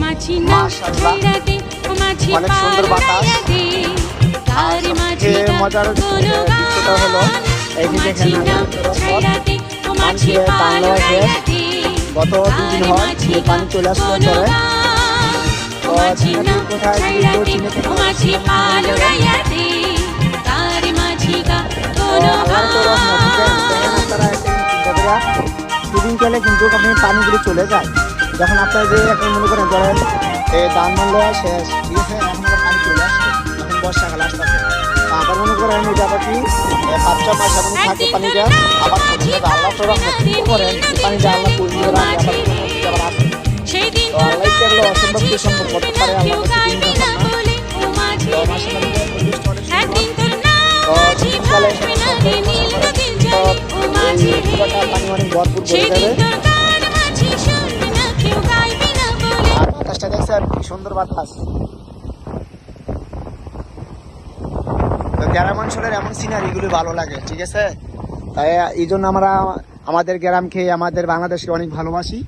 মাশাআল্লাহ অনেক সুন্দর বাতাস। আর সবচেয়ে মজার দৃশ্যটা হলো এই যে দেখেন বাংলাদেশ গত 2 দিন হয় যে পানি চলে আসছে চলে কোথায় দুদিন চলে কিন্তু আপনি পানিগুলি চলে যায় যখন আপনার যে এখন মনে করেন ধরেন ধান মানলো শেষ ঠিক আছে এখন পানি চলে আসছে এখন বর্ষাকাল আসতেছে আবার মনে করেন এটা আবার কি 5-6 মাস এখন থাকে পানিটা আবার আল্লাহ তো করেন পানিটা আল্লাহ পুরিয়ে রাখে আবার আসে তো আল্লাহ এগুলো অসম্ভব কি সম্ভব করতে পারে আল্লাহ কাছে দিন পানি অনেক ভরপুর করে দেবে আর বাতাসটা দেখছেন কি সুন্দর বাতাস। গ্রাম অঞ্চলের এমন সিনারিগুলো ভালো লাগে ঠিক আছে তাই এই জন্য আমরা আমাদের গ্রামকে আমাদের বাংলাদেশকে অনেক ভালোবাসি।